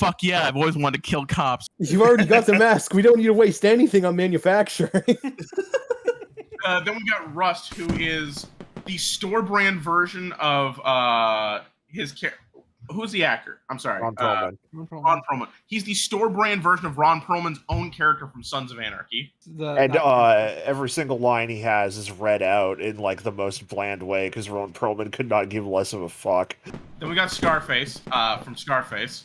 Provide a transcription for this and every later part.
fuck yeah, I've always wanted to kill cops. You've already got the mask. We don't need to waste anything on manufacturing. Then we got Rust, who is the store brand version of his character. Who's the actor? I'm sorry. Ron Perlman. Ron Perlman. He's the store brand version of Ron Perlman's own character from Sons of Anarchy. Every single line he has is read out in like the most bland way because Ron Perlman could not give less of a fuck. Then we got Scarface from Scarface.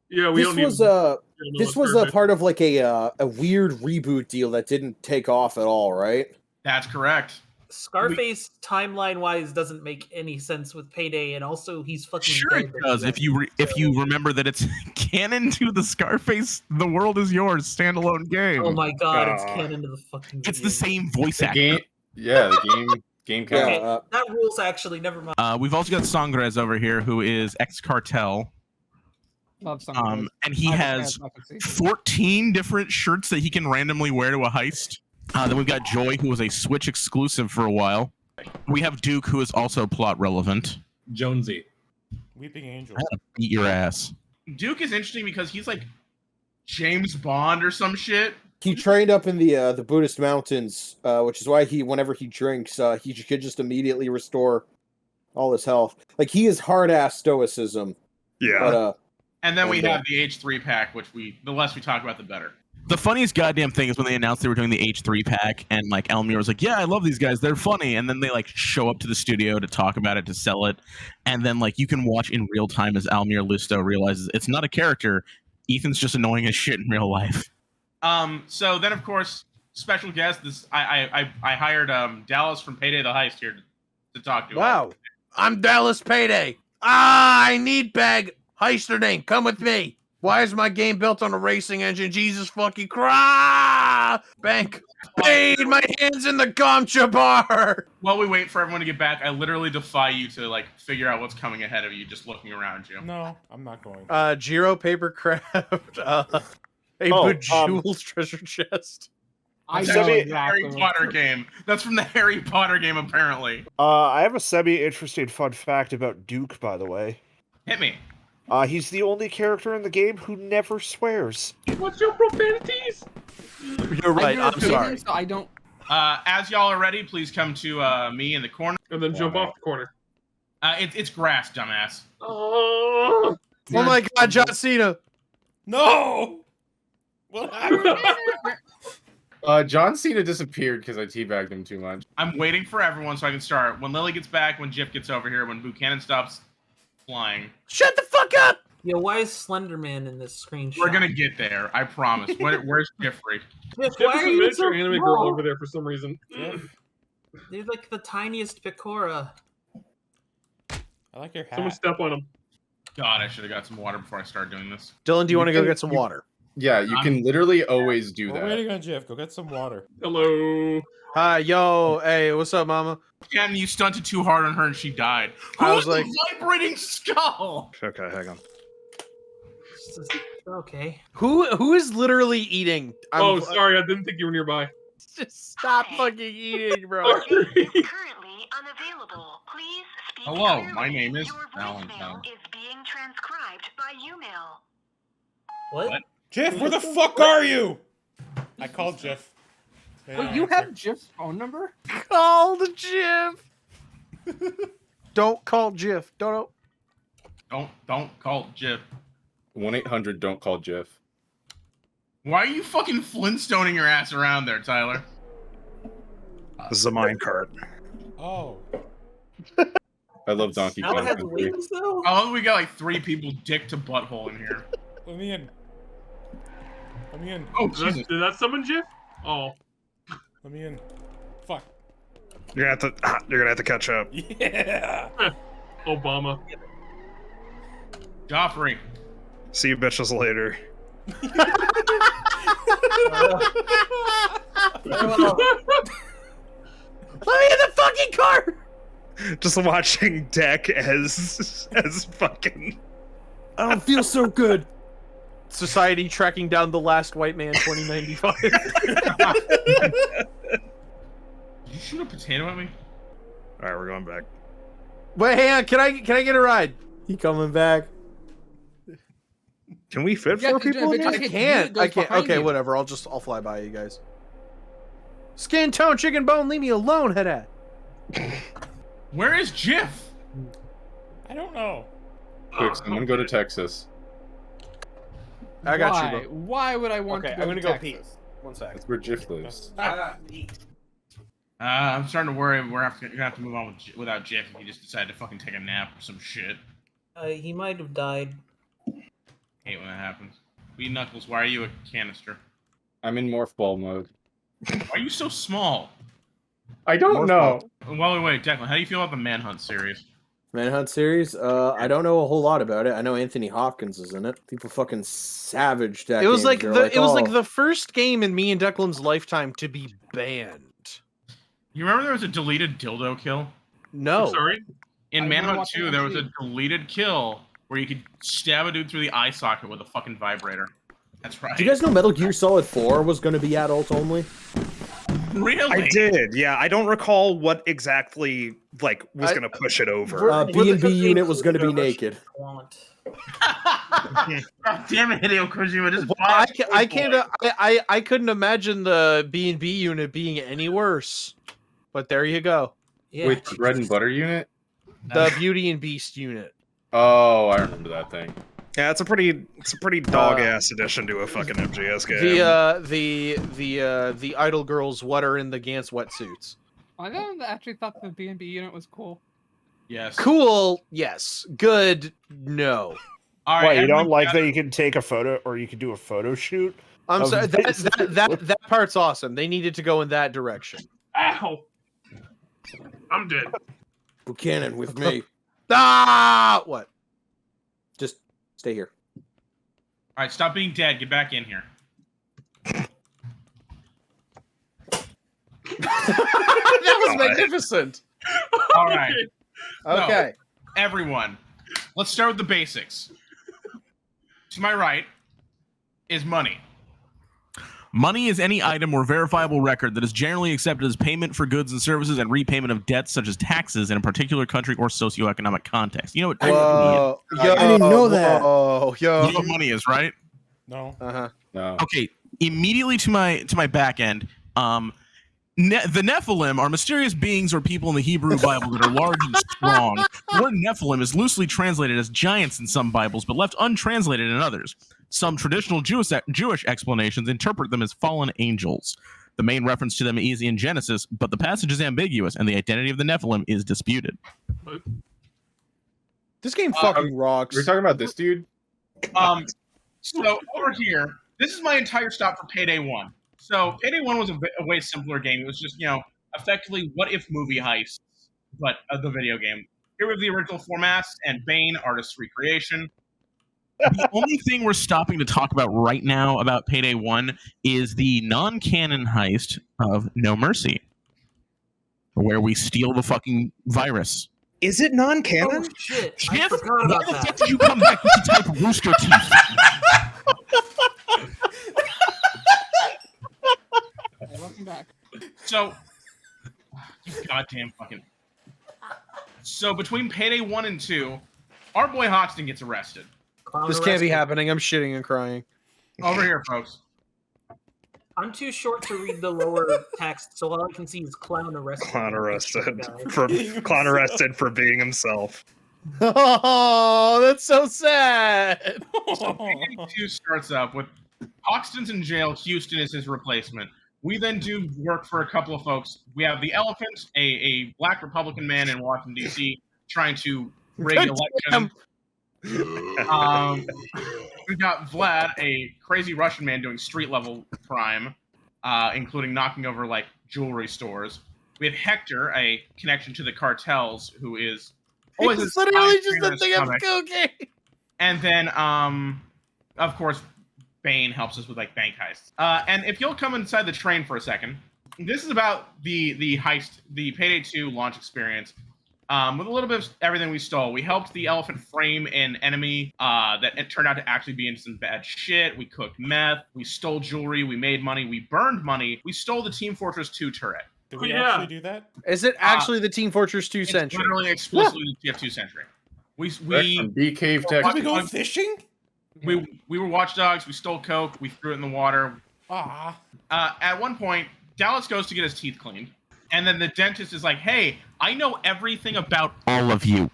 Yeah, we this was a part of like a weird reboot deal that didn't take off at all, right? That's correct. Scarface timeline-wise doesn't make any sense with Payday, and also he's fucking Sure dead. it does. If you remember that it's canon to the Scarface, The World Is Yours standalone game. Oh my god, it's canon to the fucking It's game. the same voice actor. Game, yeah, the game Okay, count. that rules actually, never mind. We've also got Sangres over here, who is ex-cartel. Love Sangres. And he has 14 different shirts that he can randomly wear to a heist. Then we've got Joy, who was a Switch exclusive for a while. We have Duke, who is also plot relevant. Jonesy. Weeping Angel. I'm gonna beat your ass. Duke is interesting because he's like James Bond or some shit. He trained up in the Buddhist mountains, which is why whenever he drinks, he could just immediately restore all his health. Like, he is hard-ass stoicism. Yeah. But, And then we have the H3 pack, which the less we talk about, the better. The funniest goddamn thing is when they announced they were doing the H3 pack, and like Elmir was like, "Yeah, I love these guys; they're funny." And then they like show up to the studio to talk about it, to sell it, and then like you can watch in real time as Almir Lusto realizes it's not a character. Ethan's just annoying as shit in real life. So then, of course, special guest. I hired Dallas from Payday the Heist here to talk to. Wow, I'm Dallas Payday. I need bag heister name. Come with me. Why is my game built on a racing engine? Jesus fucking Christ! Bank. Paid my hands in the Gomcha bar. While we wait for everyone to get back, I literally defy you to like figure out what's coming ahead of you just looking around you. No, I'm not going. Giro Papercraft. A Bejeweled treasure chest. I That's know from the exactly. Harry Potter game. That's from the Harry Potter game, apparently. I have a semi-interesting fun fact about Duke, by the way. Hit me. He's the only character in the game who never swears. What's your profanities? You're right. I I'm sorry. So I don't. As y'all are ready, please come to me in the corner. And then jump off the corner. It's grass, dumbass. Oh, Oh my God, John Cena. No! What happened? John Cena disappeared because I teabagged him too much. I'm waiting for everyone so I can start. When Lily gets back, when Jiff gets over here, when Buchanan stops flying. Shut the fuck up! Yo, why is Slenderman in this screenshot? We're gonna get there, I promise. Where's Jeffrey? Jiff, Jeff why is are a you miniature so anime girl small? over there for some reason. They're like the tiniest Picora. I like your hat. Someone step on him. God, I should have got some water before I started doing this. Dylan, do you want to go get some water? Yeah, you can literally always do We're that. waiting on Jeff. Go get some water. Hello. Hi, yo, hey, what's up, mama? Again, you stunted too hard on her and she died. I was Who's like- the vibrating skull? Okay, hang on. Okay. Who is literally eating? Oh, sorry, I didn't think you were nearby. Just stop fucking eating, bro. Currently unavailable. Please speak Hello, clearly. my name is Your Valentine. voicemail is being transcribed by email. What? Jeff, where the fuck are you? I called Jeff. They Wait, don't you answer. have Jeff's phone number? Call the Jif. Don't call Jif. Don't. Don't call Jiff. 1-800 don't call Jeff. Why are you fucking Flintstoning your ass around there, Tyler? This is a minecart. Oh. I love Donkey Now it Kong. has Country. wings, though? Oh, we got like 3 people dick to butthole in here. Let me in. Let me in. Oh, Did Jesus. that summon Jeff? Oh. Let me in. Fuck. You're gonna have to catch up. Yeah. Obama. Joffrey. See you bitches later. Let me in the fucking car. Just watching Deck as fucking. I don't feel so good. Society tracking down the last white man 2095. Did you shoot a potato at me? All right, we're going back. Wait, hang on. Can I get a ride? He coming back. Can we fit Yeah, 4 if it people in just there? hits you, it goes behind Okay, you. whatever. I'll fly by you guys. Skin tone, chicken bone, leave me alone, head at. Where is Jif? I don't know. Quick, someone go to Texas. I got Why? you, bro. Why would I want Okay, to I'm go gonna to go Texas? pee. 1 second. That's where Jif lives. I'm starting to worry we're gonna have to move on without Jif if he just decided to fucking take a nap or some shit. He might have died. Hate when that happens. Wee Knuckles, why are you a canister? I'm in morph ball mode. Why are you so small? I don't know. Wait, Declan, how do you feel about the Manhunt series? Manhunt series? I don't know a whole lot about it. I know Anthony Hopkins is in it. People fucking savaged that It was game. like They're it was like "Oh, the first game in me and Declan's lifetime to be banned. You remember there was a deleted dildo kill? No. Sorry? In I remember Manhunt watching 2, there was a MTV. deleted kill where you could stab a dude through the eye socket with a fucking vibrator. That's right. Do you guys know Metal Gear Solid 4 was going to be adult only? Really? I did, yeah. I don't recall what exactly was gonna push it over. B&B unit was going to be naked. God damn it, Hideo Kojima! Just I couldn't imagine the B&B unit being any worse. But there you go. Yeah. Wait, the bread and butter unit? The Beauty and Beast unit. Oh, I remember that thing. Yeah, it's a pretty dog ass addition to a fucking MGS game. The idol girls what are in the Gantz wetsuits. I actually thought the B&B unit was cool. Yes. Cool, yes. Good, no. All Why, you don't like that you can take a photo or you can do a photo shoot? I'm of sorry. this? That part's awesome. They needed to go in that direction. Ow! I'm dead. Buchanan with me. What? Just stay here. All right, stop being dead. Get back in here. That was magnificent. All right. Okay. So, everyone, let's start with the basics. To my right is money. Money is any item or verifiable record that is generally accepted as payment for goods and services and repayment of debts such as taxes in a particular country or socioeconomic context. You know what? Whoa, I didn't know that. Whoa, yo. You know what money is, right? No. No. Okay. Immediately to my back end, the Nephilim are mysterious beings or people in the Hebrew Bible that are large and strong. The word Nephilim is loosely translated as giants in some Bibles, but left untranslated in others. Some traditional Jewish explanations interpret them as fallen angels. The main reference to them is in Genesis, but the passage is ambiguous, and the identity of the Nephilim is disputed. This game fucking rocks. We're talking about this dude? So over here, this is my entire stop for Payday 1. So Payday 1 was a way simpler game. It was just, effectively what if movie heists, but the video game. Here we have the original formats and Bane, artist's recreation. The only thing we're stopping to talk about right now about Payday 1 is the non-canon heist of No Mercy, where we steal the fucking virus. Is it non-canon? Oh shit! I Jeff, forgot about why the fuck that. did you come back to type Rooster Teeth? Welcome back. So, you goddamn fucking. So between Payday 1 and 2, our boy Hoxton gets arrested. This can't be happening. I'm shitting and crying. Over here, folks. I'm too short to read the lower text, so all I can see is clown arrested. Clown arrested for being himself. Oh, that's so sad. So Payday 2 starts up with Hoxton's in jail. Houston is his replacement. We then do work for a couple of folks. We have the Elephant, a black Republican man in Washington, D.C., trying to rig election. We got Vlad, a crazy Russian man doing street-level crime, including knocking over, jewelry stores. We have Hector, a connection to the cartels, who is always It's literally just a thing of cooking. And then, of course, Bane helps us with bank heists. And if you'll come inside the train for a second, this is about the heist, the Payday 2 launch experience. With a little bit of everything we stole. We helped the Elephant frame an enemy that it turned out to actually be into some bad shit. We cooked meth. We stole jewelry. We made money. We burned money. We stole the Team Fortress 2 turret. Did we actually do that? Is it actually the Team Fortress 2 It's Century? literally explicitly the TF2 Century. We From Bee Cave, Did we Texas. go fishing? We were watchdogs. We stole coke. We threw it in the water. Ah. At one point, Dallas goes to get his teeth cleaned, and then the dentist is like, "Hey, I know everything about all of you.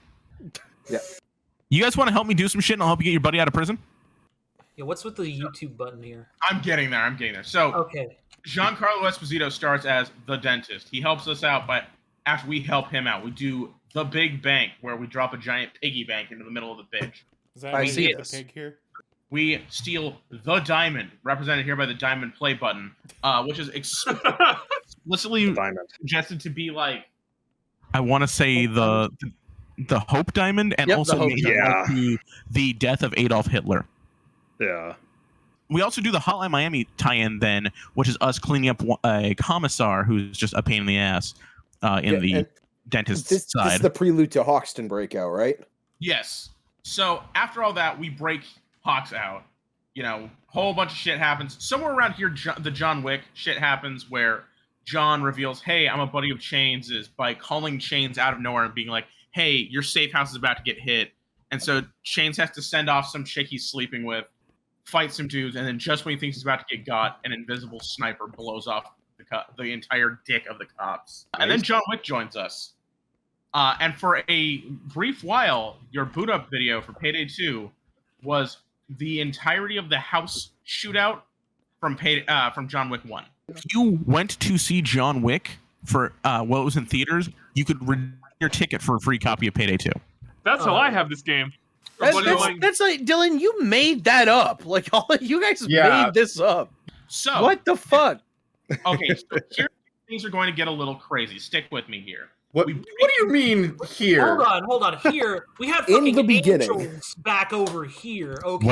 Yeah. You guys want to help me do some shit, and I'll help you get your buddy out of prison? Yeah, what's with the YouTube button here? I'm getting there. So, okay. Giancarlo Esposito starts as the dentist. He helps us out, but after we help him out, we do the big bank where we drop a giant piggy bank into the middle of the bitch. Is that I see the this. pig here? We steal the diamond, represented here by the diamond play button, which is explicitly suggested to be like. I want to say the Hope Diamond, and Yep, also the Hope, maybe like the death of Adolf Hitler. Yeah. We also do the Hotline Miami tie-in then, which is us cleaning up a commissar who's just a pain in the ass in the dentist's side. This is the prelude to Hoxton breakout, right? Yes. So after all that, we break Hawks out. You know, whole bunch of shit happens. Somewhere around here, the John Wick shit happens where John reveals, "Hey, I'm a buddy of Chains," is by calling Chains out of nowhere and being like, "Hey, your safe house is about to get hit." And so Chains has to send off some chick he's sleeping with, fight some dudes, and then just when he thinks he's about to get got, an invisible sniper blows off the entire dick of the cops. Nice. And then John Wick joins us. And for a brief while, your boot up video for Payday 2 was the entirety of the house shootout from John Wick 1. If you went to see John Wick for while it was in theaters, you could redeem your ticket for a free copy of Payday 2. That's how I have this game. That's like Dylan. You made that up. Like all you guys made this up. So what the fuck? Okay, so here things are going to get a little crazy. Stick with me here. What do you mean here? Hold on. Here we have In fucking the beginning. angels back over here. Okay,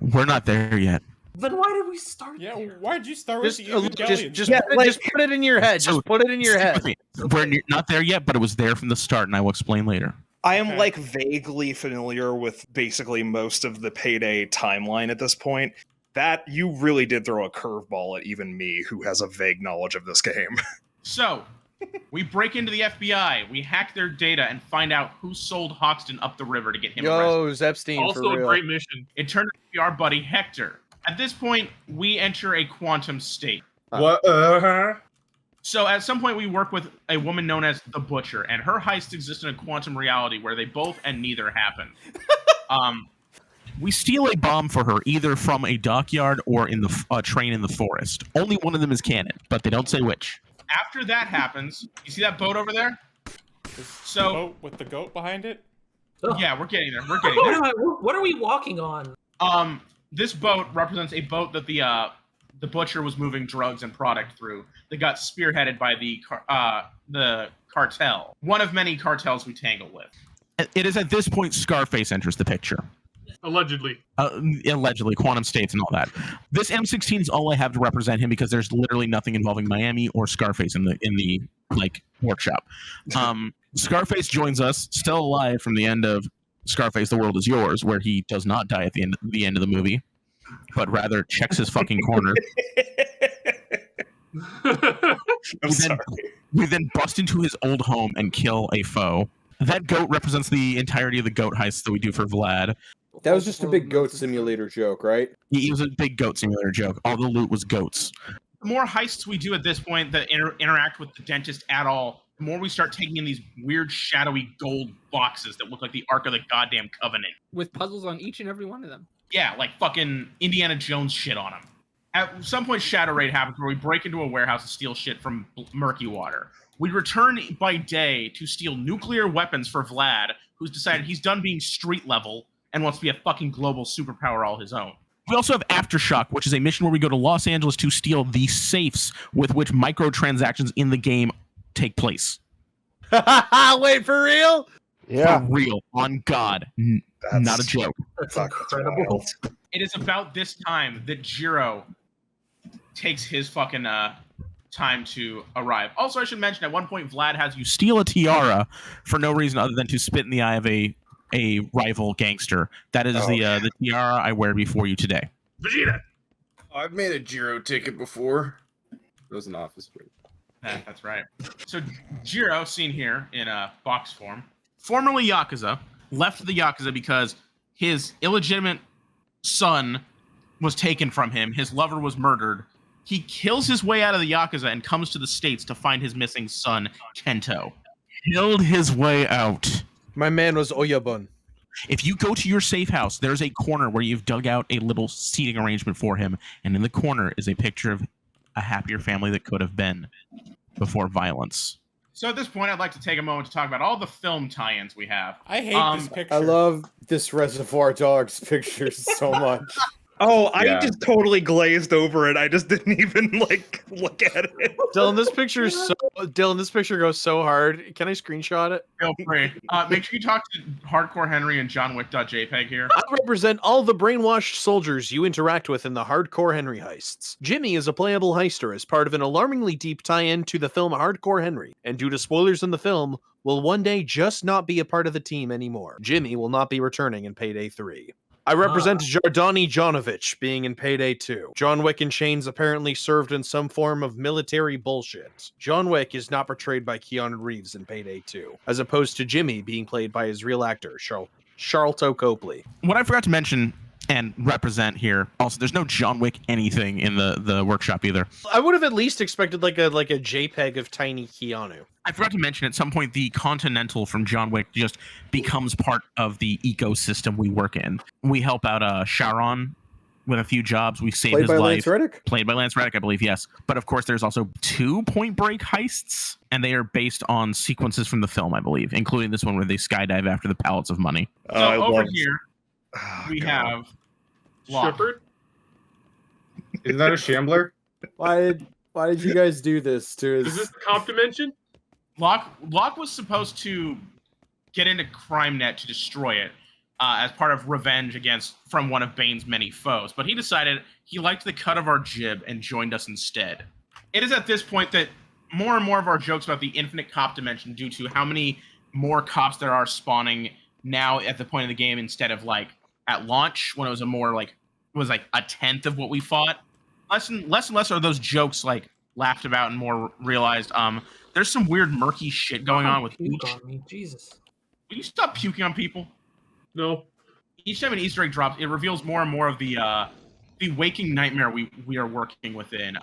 We're not there yet. Then why did we start there? Why did you start with the Evangelion? Just put it in your head. Just put it in your head. We're not there yet, but it was there from the start, and I will explain later. I am like vaguely familiar with basically most of the Payday timeline at this point. That you really did throw a curveball at even me, who has a vague knowledge of this game. So, we break into the FBI, we hack their data, and find out who sold Hoxton up the river to get him arrested. Epstein, Also for real. a great mission. It turned out to be our buddy Hector. At this point, we enter a quantum state. What? So at some point, we work with a woman known as the Butcher, and her heists exist in a quantum reality where they both and neither happen. We steal a bomb for her, either from a dockyard or in the train in the forest. Only one of them is canon, but they don't say which. After that happens, you see that boat over there? The boat with the goat behind it? Yeah, we're getting there. We're getting there. What are we walking on? This boat represents a boat that the Butcher was moving drugs and product through that got spearheaded by the cartel. One of many cartels we tangle with. It is at this point Scarface enters the picture. Allegedly. Allegedly, quantum states and all that. This M16 is all I have to represent him because there's literally nothing involving Miami or Scarface in the like workshop. Scarface joins us, still alive from the end of Scarface: The World Is Yours, where he does not die at the end of the movie, but rather checks his fucking corner. We then bust into his old home and kill a foe. That goat represents the entirety of the goat heists that we do for Vlad. That was just a big goat simulator joke, right? It was a big goat simulator joke. All the loot was goats. The more heists we do at this point that interact with the dentist at all, the more we start taking in these weird, shadowy gold boxes that look like the Ark of the Goddamn Covenant. With puzzles on each and every one of them. Yeah, like fucking Indiana Jones shit on them. At some point, Shadow Raid happens where we break into a warehouse and steal shit from Murky Water. We return by day to steal nuclear weapons for Vlad, who's decided he's done being street level and wants to be a fucking global superpower all his own. We also have Aftershock, which is a mission where we go to Los Angeles to steal the safes with which microtransactions in the game take place. Wait, for real? Yeah. For real. On God. Not a joke. That's incredible. It is about this time that Jiro takes his fucking time to arrive. Also, I should mention, at one point, Vlad has you Steal a tiara for no reason other than to spit in the eye of a rival gangster. That is the tiara I wear before you today. Vegeta! I've made a Jiro ticket before. It was an office break. That's right. So Jiro, seen here in box form, formerly Yakuza, left the Yakuza because his illegitimate son was taken from him. His lover was murdered. He kills his way out of the Yakuza and comes to the States to find his missing son, Kento. Killed his way out. My man was Oyabun. If you go to your safe house, there's a corner where you've dug out a little seating arrangement for him, and in the corner is a picture of a happier family that could have been before violence. So at this point, I'd like to take a moment to talk about all the film tie-ins we have. I hate this picture. I love this Reservoir Dogs picture so much. Oh, Yeah. I just totally glazed over it. I just didn't even like look at it. Dylan, this picture goes so hard. Can I screenshot it? Feel free. Make sure you talk to Hardcore Henry and JohnWick.jpg here. I represent all the brainwashed soldiers you interact with in the Hardcore Henry heists. Jimmy is a playable heister as part of an alarmingly deep tie-in to the film Hardcore Henry, and due to spoilers in the film, will one day just not be a part of the team anymore. Jimmy will not be returning in Payday 3. I represent Jardani Jonovich, being in Payday 2. John Wick in Chains apparently served in some form of military bullshit. John Wick is not portrayed by Keanu Reeves in Payday 2, as opposed to Jimmy being played by his real actor, Charlton Copley. What I forgot to mention and represent here, also, there's no John Wick anything in the workshop either. I would have at least expected like a JPEG of tiny Keanu. I forgot to mention at some point the Continental from John Wick just becomes part of the ecosystem we work in. We help out Sharon with a few jobs. We save his life. Lance Reddick? Played by Lance Reddick, I believe, yes. But of course, there's also 2 Point Break heists, and they are based on sequences from the film, I believe, including this one where they skydive after the pallets of money. So over here, we have Locke. Shepard? Isn't that a shambler? Why did you guys do this to us? Is this the comp dimension? Locke was supposed to get into CrimeNet to destroy it as part of revenge from one of Bane's many foes, but he decided he liked the cut of our jib and joined us instead. It is at this point that more and more of our jokes about the infinite cop dimension, due to how many more cops there are spawning now at the point of the game instead of like at launch when it was a tenth of what we fought. Less and less are those jokes like laughed about and more realized. There's some weird murky shit going on with each. Jesus. Will you stop puking on people? No. Each time an Easter egg drops, it reveals more and more of the waking nightmare we are working within.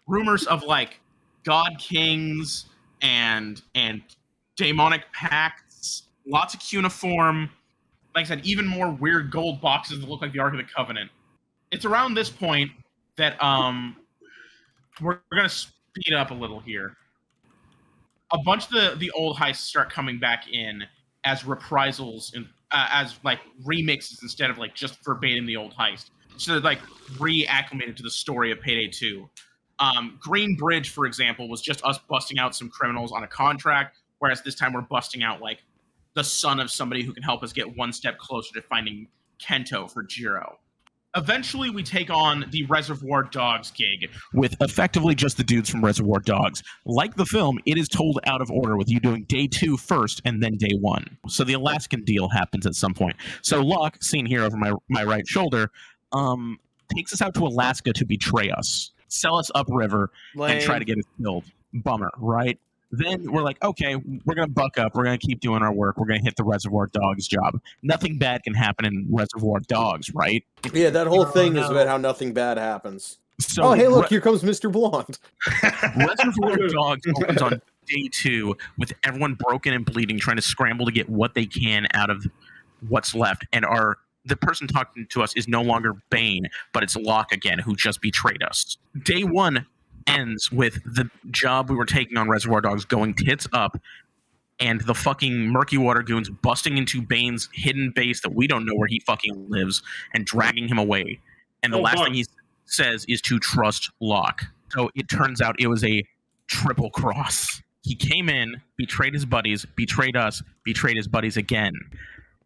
Rumors of like god kings and demonic pacts, lots of cuneiform. Like I said, even more weird gold boxes that look like the Ark of the Covenant. It's around this point that we're gonna speed up a little here. A bunch of the old heists start coming back in as reprisals and as like remixes instead of like just verbatim the old heist. So they're like reacclimated to the story of Payday 2. Green Bridge, for example, was just us busting out some criminals on a contract, whereas this time we're busting out like the son of somebody who can help us get one step closer to finding Kento for Jiro. Eventually, we take on the Reservoir Dogs gig with effectively just the dudes from Reservoir Dogs. Like the film, it is told out of order with you doing day 2 first and then day 1. So the Alaskan deal happens at some point. So Locke, seen here over my right shoulder, takes us out to Alaska to betray us, sell us upriver, and try to get us killed. Bummer, right? Then we're like, okay, we're going to buck up. We're going to keep doing our work. We're going to hit the Reservoir Dogs job. Nothing bad can happen in Reservoir Dogs, right? Yeah, that whole thing is about how nothing bad happens. So, oh, hey, look, here comes Mr. Blonde. Reservoir Dogs opens on day 2 with everyone broken and bleeding, trying to scramble to get what they can out of what's left. And the person talking to us is no longer Bane, but it's Locke again, who just betrayed us. Day 1 ends with the job we were taking on Reservoir Dogs going tits up, and the fucking Murky Water Goons busting into Bane's hidden base that we don't know where he fucking lives and dragging him away. And the last thing he says is to trust Locke. So it turns out it was a triple cross. He came in, betrayed his buddies, betrayed us, betrayed his buddies again.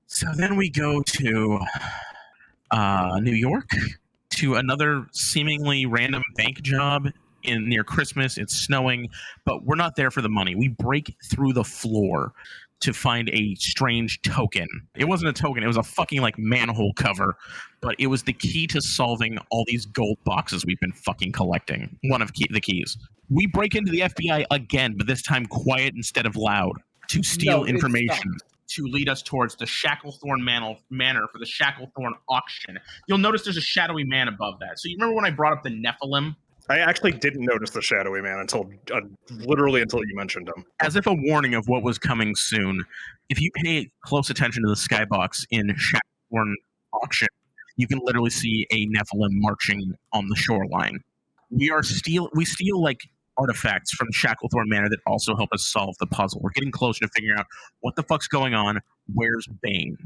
So then we go to New York to another seemingly random bank job near Christmas. It's snowing, but we're not there for the money. We break through the floor to find a strange token. It wasn't a token, it was a fucking like manhole cover, but it was the key to solving all these gold boxes we've been fucking collecting. One of the keys. We break into the FBI again, but this time quiet instead of loud, to steal information. to lead us towards the Shacklethorn Manor for the Shacklethorn auction. You'll notice there's a shadowy man above that. So you remember when I brought up the Nephilim? I actually didn't notice the shadowy man until literally until you mentioned him. As if a warning of what was coming soon, if you pay close attention to the skybox in Shacklethorn auction, you can literally see a Nephilim marching on the shoreline. We steal like artifacts from Shacklethorn Manor that also help us solve the puzzle. We're getting closer to figuring out what the fuck's going on. Where's Bane?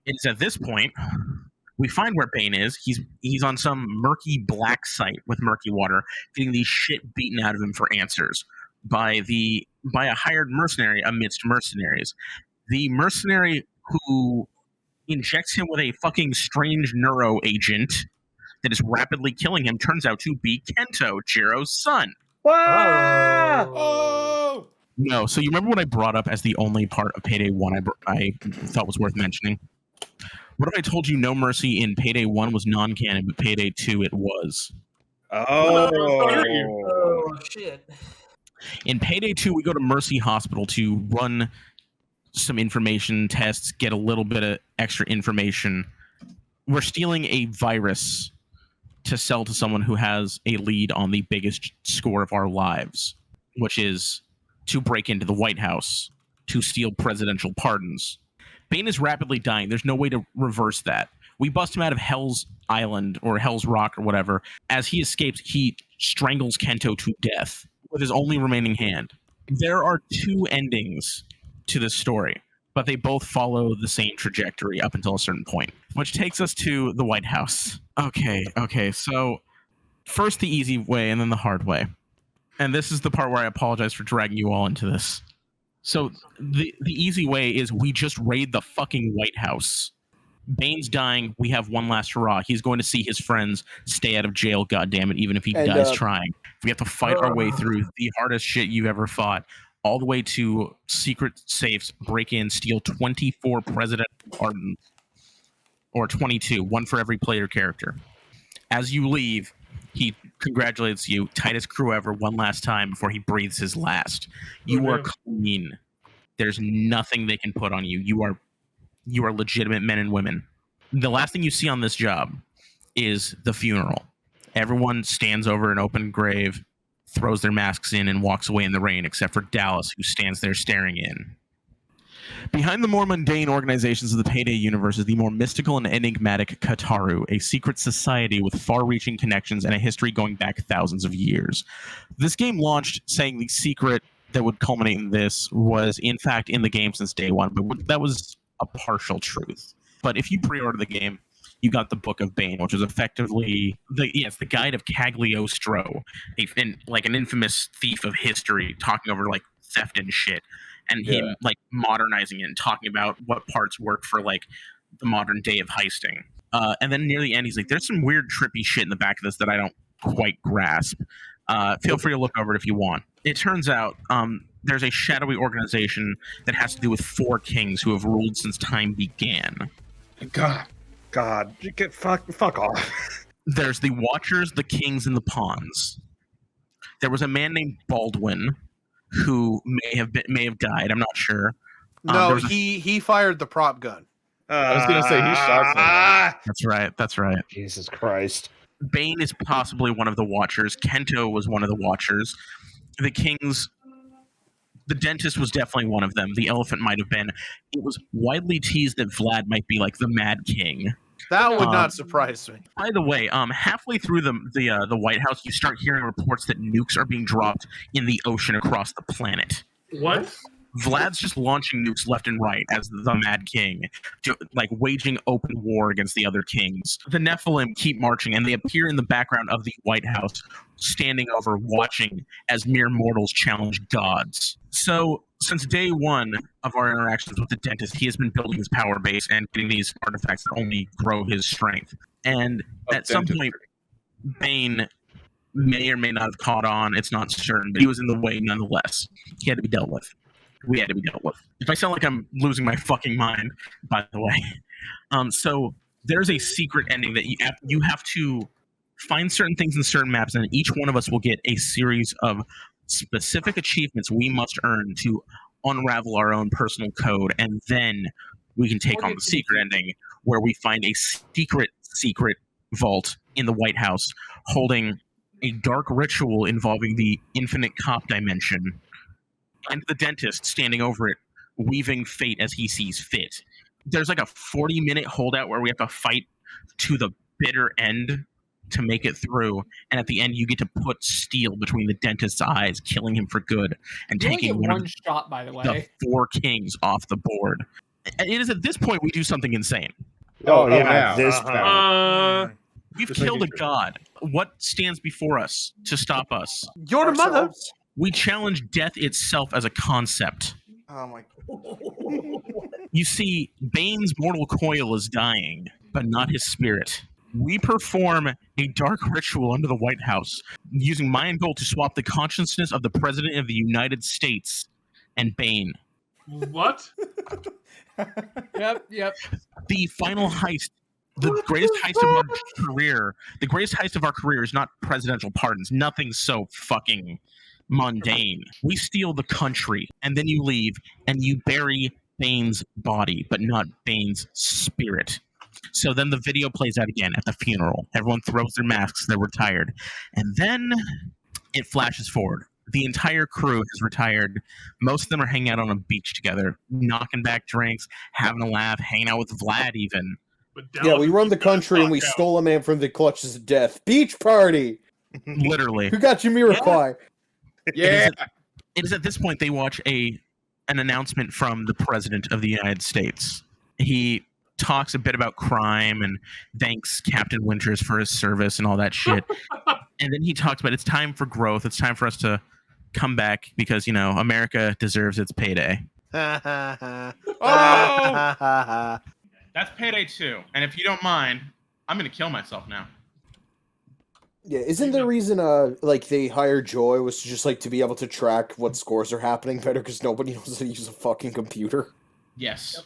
It's at this point we find where Bane is. He's on some murky black site with murky water, getting the shit beaten out of him for answers by a hired mercenary amidst mercenaries. The mercenary who injects him with a fucking strange neuro agent that is rapidly killing him turns out to be Kento, Jiro's son. Oh! No, so you remember what I brought up as the only part of Payday 1 I thought was worth mentioning? What if I told you No Mercy in Payday 1 was non-canon, but Payday 2 it was? Oh, shit. In Payday 2, we go to Mercy Hospital to run some information tests, get a little bit of extra information. We're stealing a virus to sell to someone who has a lead on the biggest score of our lives, which is to break into the White House to steal presidential pardons. Bane is rapidly dying. There's no way to reverse that. We bust him out of Hell's Island or Hell's Rock or whatever. As he escapes, he strangles Kento to death with his only remaining hand. There are two endings to this story, but they both follow the same trajectory up until a certain point, which takes us to the White House. Okay, so first the easy way and then the hard way. And this is the part where I apologize for dragging you all into this. So the easy way is we just raid the fucking White House. Bane's dying. We have one last hurrah. He's going to see his friends stay out of jail, goddammit, even if he dies trying. We have to fight our way through the hardest shit you've ever fought, all the way to secret safes, break in, steal 24 presidential pardons, or 22, one for every player character. As you leave, he congratulates you, tightest crew ever, one last time before he breathes his last. You are clean. There's nothing they can put on you. You are legitimate men and women. The last thing you see on this job is the funeral. Everyone stands over an open grave, throws their masks in, and walks away in the rain, except for Dallas, who stands there staring in. Behind the more mundane organizations of the Payday universe is the more mystical and enigmatic Kataru, a secret society with far-reaching connections and a history going back thousands of years. This game launched saying the secret that would culminate in this was, in fact, in the game since day one, but that was a partial truth. But if you pre-order the game, you got the Book of Bane, which is effectively the guide of Cagliostro, an infamous thief of history, talking over like theft and shit, and him like modernizing it and talking about what parts work for like the modern day of heisting. And then near the end, he's like, "There's some weird trippy shit in the back of this that I don't quite grasp. Feel free to look over it if you want." It turns out there's a shadowy organization that has to do with 4 kings who have ruled since time began. God, fuck off. There's the Watchers, the Kings, and the Pawns. There was a man named Baldwin who may have died. I'm not sure. No, he fired the prop gun. I was gonna say he shot someone. That's right. Jesus Christ. Bane is possibly one of the Watchers. Kento was one of the Watchers. The Kings, the Dentist was definitely one of them. The Elephant might have been. It was widely teased that Vlad might be like the Mad King. That would not surprise me. By the way, halfway through the White House, you start hearing reports that nukes are being dropped in the ocean across the planet. What? Vlad's just launching nukes left and right as the Mad King, like waging open war against the other kings. The Nephilim keep marching, and they appear in the background of the White House, standing over, watching as mere mortals challenge gods. So, since day one of our interactions with the Dentist, he has been building his power base and getting these artifacts that only grow his strength. And at some point, Bane may or may not have caught on. It's not certain, but he was in the way nonetheless. He had to be dealt with. We had to be dealt with. If I sound like I'm losing my fucking mind, by the way. So there's a secret ending that you have to find certain things in certain maps, and each one of us will get a series of specific achievements we must earn to unravel our own personal code, and then we can take on the secret ending, where we find a secret vault in the White House holding a dark ritual involving the infinite cop dimension, and the dentist standing over it, weaving fate as he sees fit. There's like a 40-minute holdout where we have to fight to the bitter end to make it through, and at the end you get to put steel between the dentist's eyes, killing him for good, and You only taking get one one shot, by the the way. 4 kings off the board. And it is at this point we do something insane. Oh, yeah, yeah. this We've Just killed a making sure. god. What stands before us to stop us? You're the mother. Ourselves. We challenge death itself as a concept. Oh my. You see, Bane's mortal coil is dying, but not his spirit. We perform a dark ritual under the White House, using mind gold to swap the consciousness of the President of the United States and Bane. What? Yep. The final heist, the greatest heist of our career, the greatest heist of our career is not presidential pardons. Nothing so fucking mundane. We steal the country, and then you leave, and you bury Bane's body, but not Bane's spirit. So then the video plays out again at the funeral. Everyone throws their masks, they're retired. And then it flashes forward. The entire crew has retired. Most of them are hanging out on a beach together, knocking back drinks, having a laugh, hanging out with Vlad even. But Yeah, Dallas we is run the keeping that country and we stock out. stole a man from the clutches of death. Beach party! Literally. Who got your Jamiroquai? Yeah. It is at this point they watch an announcement from the President of the United States. He talks a bit about crime and thanks Captain Winters for his service and all that shit. And then he talks about it's time for growth. It's time for us to come back because, you know, America deserves its payday. Oh! That's Payday 2. And if you don't mind, I'm going to kill myself now. Yeah, isn't the reason like they hired Joy was just like to be able to track what scores are happening better because nobody knows how to use a fucking computer? Yes.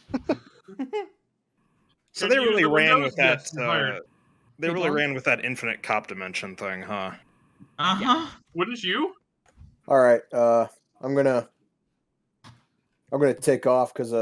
So Can they you use really the ran Windows? with that. Yes, fired. They really ran with that infinite cop dimension thing, huh? Uh-huh. Wouldn't you? All right, I'm gonna take off because